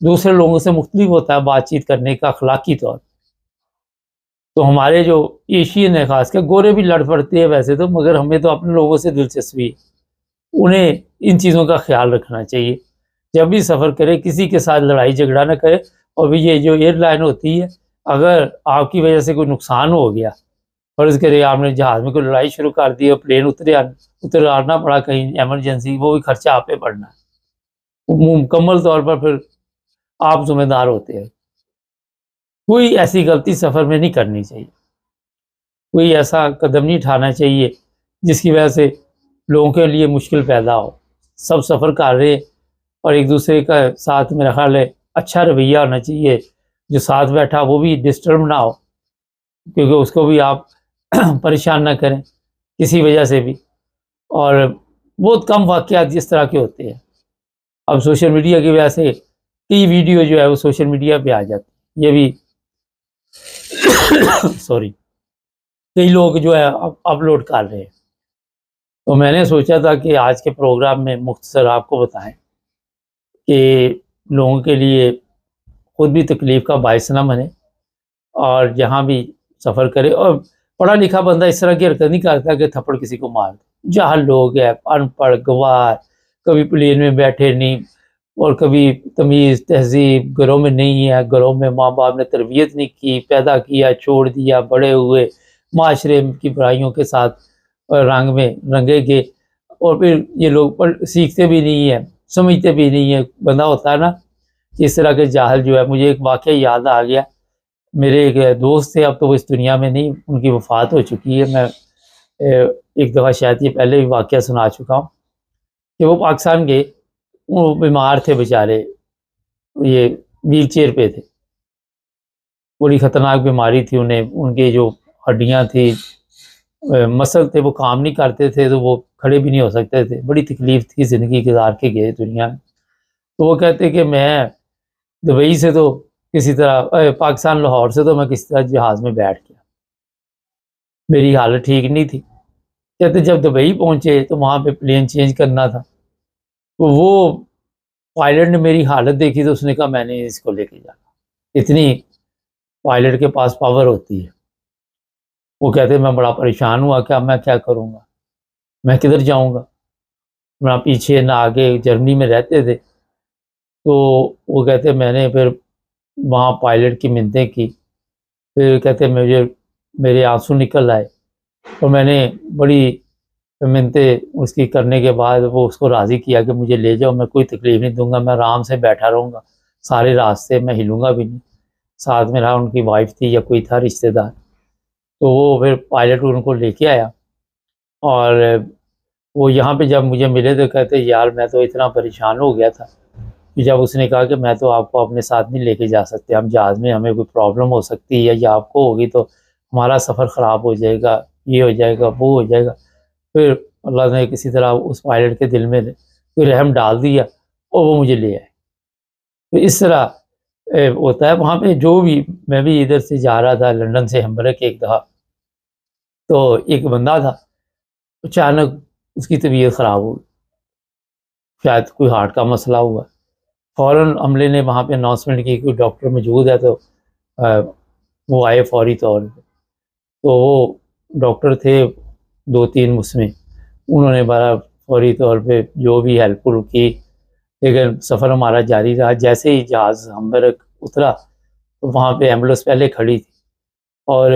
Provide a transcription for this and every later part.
دوسرے لوگوں سے مختلف ہوتا ہے بات چیت کرنے کا اخلاقی طور پر۔ تو ہمارے جو ایشین ہے خاص کر، گورے بھی لڑ پڑتے ہیں ویسے تو، مگر ہمیں تو اپنے لوگوں سے دلچسپی ہے، انہیں ان چیزوں کا خیال رکھنا چاہیے۔ جب بھی سفر کرے کسی کے ساتھ لڑائی جھگڑا نہ کرے، اور بھی یہ جو ایئر لائن ہوتی ہے، اگر آپ کی وجہ سے کوئی نقصان ہو گیا، فرض کرے آپ نے جہاز میں کوئی لڑائی شروع کر دی اور پلین اترنا پڑا کہیں ایمرجنسی، وہ بھی خرچہ آپ پہ پڑنا ہے، مکمل طور پر پھر آپ ذمہ دار ہوتے ہیں۔ کوئی ایسی غلطی سفر میں نہیں کرنی چاہیے، کوئی ایسا قدم نہیں اٹھانا چاہیے جس کی وجہ سے لوگوں کے لیے مشکل پیدا ہو۔ سب سفر کر رہے ہیں اور ایک دوسرے کا ساتھ میرا خیال ہے اچھا رویہ ہونا چاہیے، جو ساتھ بیٹھا وہ بھی ڈسٹرب نہ ہو، کیونکہ اس کو بھی آپ پریشان نہ کریں کسی وجہ سے بھی۔ اور بہت کم واقعات جس طرح کے ہوتے ہیں، اب سوشل میڈیا کی وجہ سے کئی ویڈیو جو ہے وہ سوشل میڈیا پہ آ جاتی، یہ بھی سوری کئی لوگ جو ہے اپلوڈ کر رہے ہیں۔ تو میں نے سوچا تھا کہ آج کے پروگرام میں مختصر آپ کو بتائیں کہ لوگوں کے لیے خود بھی تکلیف کا باعث نہ بنے، اور جہاں بھی سفر کرے، اور پڑھا لکھا بندہ اس طرح کی حرکت نہیں کرتا کہ تھپڑ کسی کو مار دے۔ جاہل لوگ ہیں، ان پڑھ گوار، کبھی پلین میں بیٹھے نہیں، اور کبھی تمیز تہذیب گھروں میں نہیں ہے، گھروں میں ماں باپ نے تربیت نہیں کی، پیدا کیا چھوڑ دیا، بڑے ہوئے معاشرے کی برائیوں کے ساتھ رنگ میں رنگے گئے، اور پھر یہ لوگ سیکھتے بھی نہیں ہیں، سمجھتے بھی نہیں ہیں۔ بندہ ہوتا ہے نا اس طرح کے جاہل جو ہے۔ مجھے ایک واقعہ یاد آ گیا، میرے ایک دوست تھے، اب تو وہ اس دنیا میں نہیں، ان کی وفات ہو چکی ہے۔ میں ایک دفعہ شاید یہ پہلے بھی واقعہ سنا چکا ہوں کہ وہ پاکستان گئے، وہ بیمار تھے بیچارے، یہ ویل چیئر پہ تھے، بڑی خطرناک بیماری تھی انہیں، ان کی جو ہڈیاں تھی مسل تھے وہ کام نہیں کرتے تھے، تو وہ کھڑے بھی نہیں ہو سکتے تھے، بڑی تکلیف تھی، زندگی گزار کے گئے دنیا میں۔ تو وہ کہتے کہ میں دبئی سے تو کسی طرح پاکستان لاہور سے تو میں کسی طرح جہاز میں بیٹھ گیا، میری حالت ٹھیک نہیں تھی۔ کہتے جب دبئی پہنچے تو وہاں پہ پلین چینج کرنا تھا، تو وہ پائلٹ نے میری حالت دیکھی تو اس نے کہا میں نے اس کو لے کے جانا، اتنی پائلٹ کے پاس پاور ہوتی ہے۔ وہ کہتے میں بڑا پریشان ہوا کہ اب میں کیا کروں گا، میں کدھر جاؤں گا، نہ پیچھے نہ آگے، جرمنی میں رہتے تھے۔ تو وہ کہتے میں نے پھر وہاں پائلٹ کی منتیں کی، پھر کہتے میرے آنسو نکل آئے، اور میں نے بڑی منتیں اس کی کرنے کے بعد وہ اس کو راضی کیا کہ مجھے لے جاؤ، میں کوئی تکلیف نہیں دوں گا، میں آرام سے بیٹھا رہوں گا سارے راستے، میں ہلوں گا بھی نہیں۔ ساتھ میرا ان کی وائف تھی یا کوئی تھا رشتہ دار، تو وہ پھر پائلٹ ان کو لے کے آیا، اور وہ یہاں پہ جب مجھے ملے تو کہتے یار میں تو اتنا پریشان ہو گیا تھا کہ جب اس نے کہا کہ میں تو آپ کو اپنے ساتھ نہیں لے کے جا سکتے، ہم جہاز میں ہمیں کوئی پرابلم ہو سکتی ہے یا آپ کو ہوگی تو ہمارا سفر خراب ہو جائے گا، یہ ہو جائے گا وہ ہو جائے گا۔ پھر اللہ نے کسی طرح اس پائلٹ کے دل میں کوئی رحم ڈال دیا اور وہ مجھے لے آئے۔ تو اس طرح ہوتا ہے وہاں پہ، جو بھی میں بھی ادھر سے جا رہا تھا لندن سے ہیمبرگ ایک دفعہ، تو ایک بندہ تھا اچانک اس کی طبیعت خراب ہو گئی، شاید کوئی ہارٹ کا مسئلہ ہوا، فوراً عملے نے وہاں پہ اناؤنسمنٹ کی کوئی ڈاکٹر موجود ہے، تو وہ آئے فوری طور پہ۔ تو وہ ڈاکٹر تھے 2-3 مسلم، انہوں نے بڑا فوری طور پہ جو بھی ہیلپ کی، لیکن سفر ہمارا جاری رہا۔ جیسے ہی جہاز ہیمبرگ اترا تو وہاں پہ ایمبولینس پہلے کھڑی تھی، اور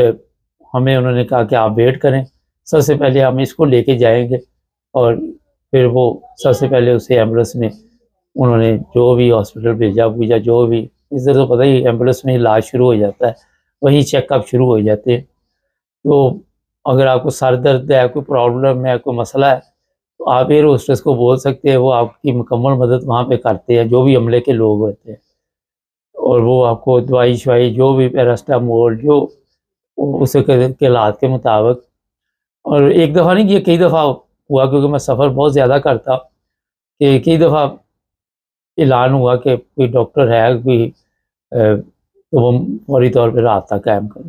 ہمیں انہوں نے کہا کہ آپ ویٹ کریں، سب سے پہلے ہم اس کو لے کے جائیں گے۔ اور پھر وہ سب سے پہلے اسے ایمبولینس میں انہوں نے جو بھی ہاسپٹل بھیجا جو بھی، اس طرح تو پتہ ہی ایمبولینس میں علاج شروع ہو جاتا ہے، وہیں چیک اپ شروع ہو جاتے ہیں۔ تو اگر آپ کو سر درد ہے، کوئی پرابلم ہے، کوئی مسئلہ ہے، تو آپ ایئر ہوسٹس کو بول سکتے ہیں، وہ آپ کی مکمل مدد وہاں پہ کرتے ہیں، جو بھی عملے کے لوگ ہوتے ہیں، اور وہ آپ کو دوائی شوائی جو بھی پیراسٹامول جو اس کے حالات کے مطابق۔ اور ایک دفعہ نہیں، یہ کئی دفعہ ہوا، کیونکہ میں سفر بہت زیادہ کرتا، کہ کئی دفعہ اعلان ہوا کہ کوئی ڈاکٹر ہے کوئی، تو وہ فوری طور پہ رابطہ قائم کرے۔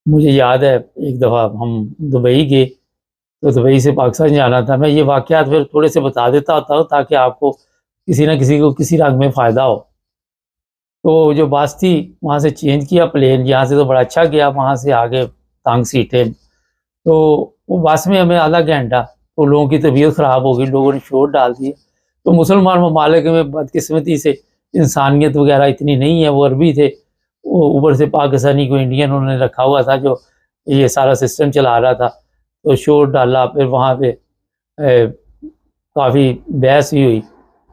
مجھے یاد ہے ایک دفعہ ہم دبئی گئے، تو دبئی سے پاکستان جانا تھا۔ میں یہ واقعات پھر تھوڑے سے بتا دیتا ہوتا ہوں تاکہ آپ کو کسی نہ کسی کو کسی رنگ میں فائدہ ہو۔ تو جو بس تھی وہاں سے چینج کیا پلین، یہاں سے تو بڑا اچھا گیا، وہاں سے آگے تنگ سیٹیں، تو وہ بس میں ہمیں آدھا گھنٹہ، تو لوگوں کی طبیعت خراب ہو گئی، لوگوں نے شور ڈال دیا۔ تو مسلمان ممالک میں بدقسمتی سے انسانیت وغیرہ اتنی نہیں ہے، وہ عربی تھے، وہ اوپر سے پاکستانی کو انڈین انہوں نے رکھا ہوا تھا جو یہ سارا سسٹم چلا رہا تھا، تو شور ڈالا، پھر وہاں پہ کافی بحث بھی ہوئی،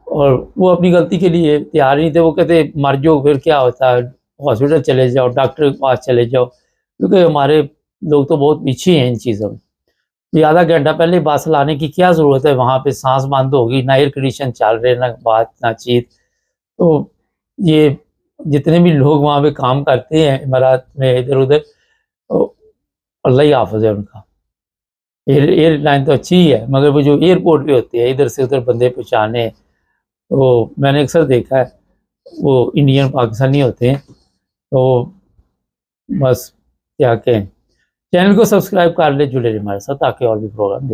اور وہ اپنی غلطی کے لیے تیار نہیں تھے، وہ کہتے مر جاؤ پھر کیا ہوتا ہے، ہاسپٹل چلے جاؤ، ڈاکٹر کے پاس چلے جاؤ، کیونکہ ہمارے لوگ تو بہت پیچھے ہیں ان چیزوں میں۔ یہ آدھا گھنٹہ پہلے بس لانے کی کیا ضرورت ہے، وہاں پہ سانس بند ہوگی، نہ ایئر کنڈیشن چل رہے، نہ بات نہ چیت۔ تو یہ جتنے بھی لوگ وہاں پہ کام کرتے ہیں امارات میں ادھر ادھر، اللہ ہی حافظ ہے ان کا۔ ایئر لائن تو اچھی ہی ہے، مگر وہ جو ایئرپورٹ پہ ہوتے ہیں ادھر سے ادھر بندے پہنچانے، تو میں نے اکثر دیکھا ہے وہ انڈین پاکستانی ہوتے ہیں۔ تو بس کیا کہیں، چینل کو سبسکرائب کر لے، جڑے رہے ہمارے ساتھ تاکہ اور بھی پروگرام